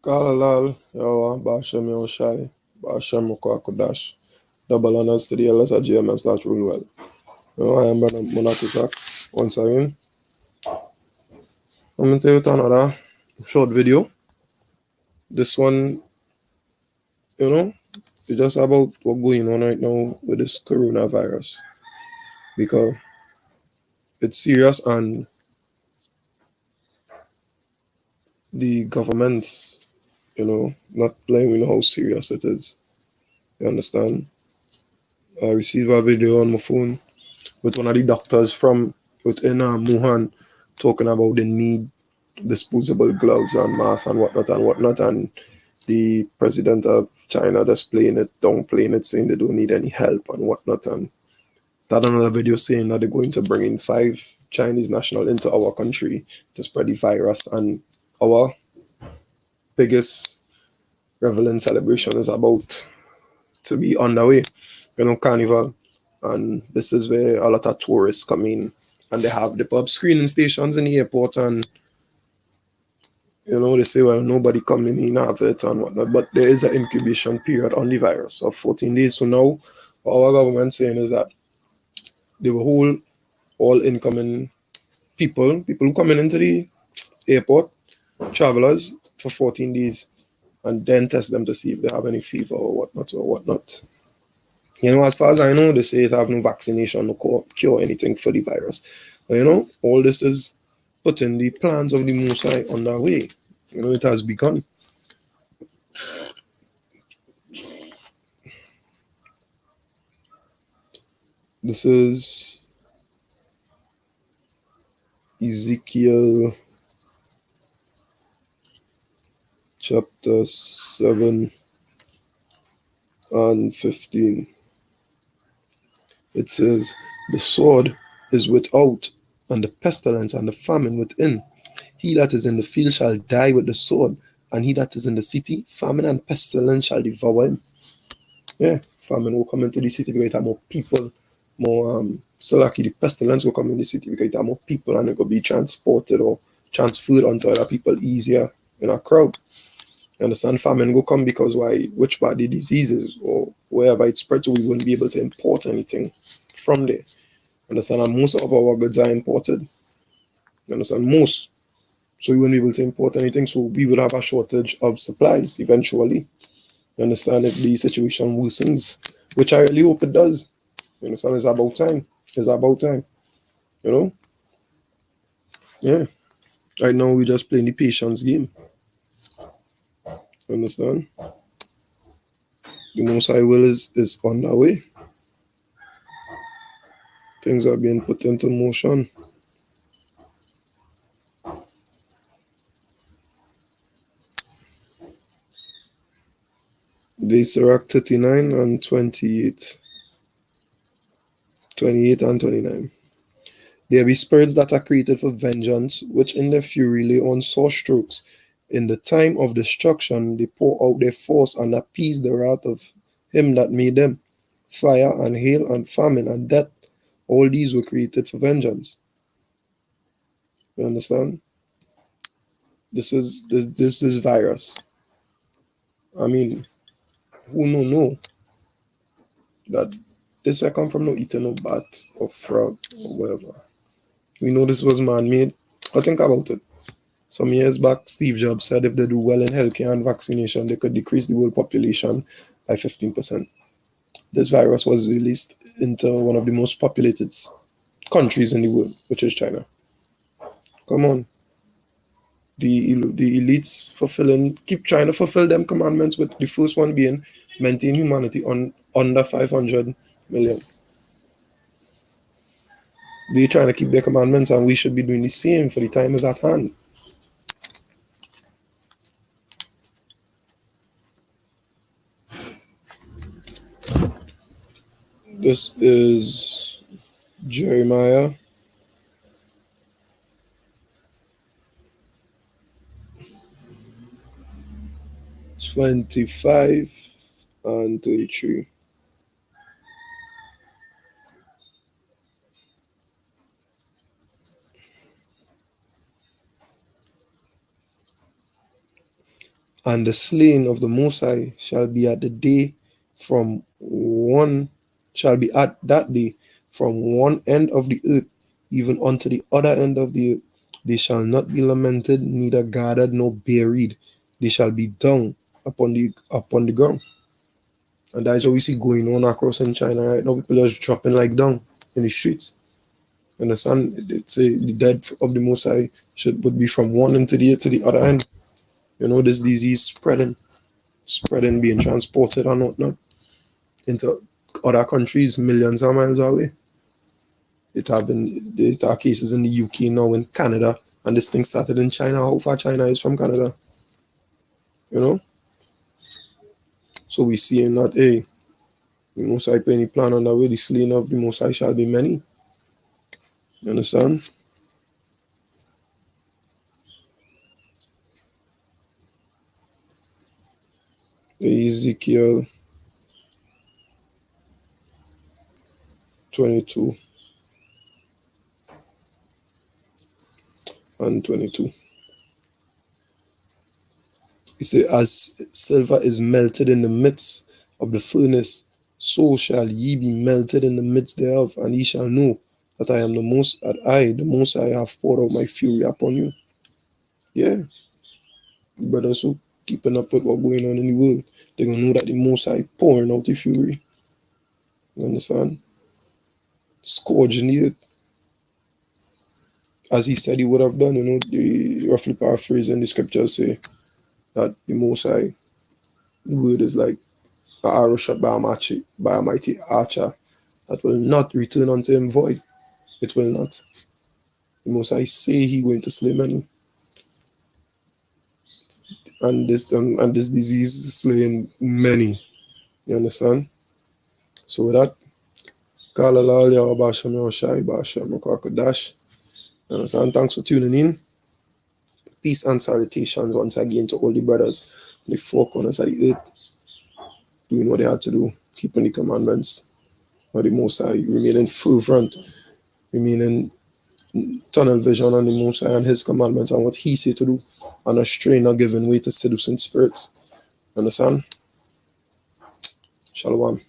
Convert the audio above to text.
Kalalal, Yawa, Bashem Yoshai, Bashem Mukwakudash. Double honors to the elders at GMS that rule well. I am Brother Monakisak. Once again, I'm going to tell you another short video. This one, you know, it's just about what's going on right now with this coronavirus. Because it's serious and the government, not letting me know how serious it is. You understand? I received a video on my phone with one of the doctors from within Wuhan talking about the need disposable gloves and masks and whatnot, and the president of China just downplaying it, saying they don't need any help and whatnot. And that another video saying that they're going to bring in 5 Chinese nationals into our country to spread the virus, and our biggest reveling celebration is about to be underway. Carnival, and this is where a lot of tourists come in, and they have the pub screening stations in the airport, and they say, well, nobody coming in have it and whatnot, but there is an incubation period on the virus of 14 days. So now, what our government saying is that they will hold all incoming people who coming into the airport, travelers, for 14 days, and then test them to see if they have any fever or whatnot. As far as I know, they say it have no vaccination, no cure, anything for the virus. But all this is putting the plans of the Musai on their way. It has begun. This is Ezekiel chapter 7 and 15. It says, the sword is without, and the pestilence and the famine within. He that is in the field shall die with the sword, and he that is in the city, famine and pestilence shall devour him. Yeah, famine will come into the city because it have more people, more so like the pestilence will come in the city because it have more people, and it could be transported or transferred onto other people easier in a crowd. You understand? Famine will come because which part the diseases or wherever it spread to, we wouldn't be able to import anything from there. Understand? And most of our goods are imported. You understand? Most. So we wouldn't be able to import anything. So we will have a shortage of supplies eventually. You understand? If the situation worsens, which I really hope it does. You understand? It's about time. It's about time. Yeah. Right now we're just playing the patience game. You understand? The Most High will is on the way. Things are being put into motion. They Sirach 39 and 28. 28 and 29. There be spirits that are created for vengeance, which in their fury lay on sore strokes. In the time of destruction, they pour out their force and appease the wrath of him that made them. Fire and hail and famine and death, all these were created for vengeance. You understand? This is virus. I mean, who know that this I come from no eating no bat or frog or whatever. We know this was man-made. But think about it. Some years back, Steve Jobs said if they do well in healthcare and vaccination, they could decrease the world population by 15%. This virus was released into one of the most populated countries in the world, which is China. Come on. The elites keep trying to fulfill them commandments, with the first one being maintain humanity on under 500 million. They're trying to keep their commandments, and we should be doing the same, for the time is at hand. This is Jeremiah 25 and 33. And the slain of the Most High shall be at the day from one shall be at that day from one end of the earth even unto the other end of the earth. They shall not be lamented, neither gathered nor buried. They shall be down upon the ground. And that's what we see going on across in China right now. People are just dropping like down in the streets. You understand? It's the dead of the Most High would be from one end to the other end. You know, this disease spreading, being transported and whatnot into other countries millions of miles away. It are cases in the UK now, in Canada, and this thing started in China. How far China is from Canada? You know? So we seeing that, hey, the Most High put any plan on that way, the slaying of the Most High shall be many. You understand? Ezekiel 22 and 22. He said, as silver is melted in the midst of the furnace, so shall ye be melted in the midst thereof, and ye shall know that I am the Most High, have poured out my fury upon you. Yeah, brothers who keeping up with what's going on in the world, they're gonna know that the Most High pouring out the fury. You understand? Scourging the earth, as he said he would have done. You know, the roughly paraphrasing the scriptures say that the Most High word is like an arrow shot by a mighty archer that will not return unto him void. It will not. The Most High say he going to slay many, and this disease is slaying many. You understand? So with that, Kalalal Yawabasham Yawashai Basham Makakadash. You understand? Thanks for tuning in. Peace and salutations once again to all the brothers, the four corners of the earth, doing what they had to do, keeping the commandments of the Most High, remaining fervent, remaining tunnel vision on the Most High and His commandments and what He said to do, and astray, not giving way to seducing spirits. Understand? Shalom.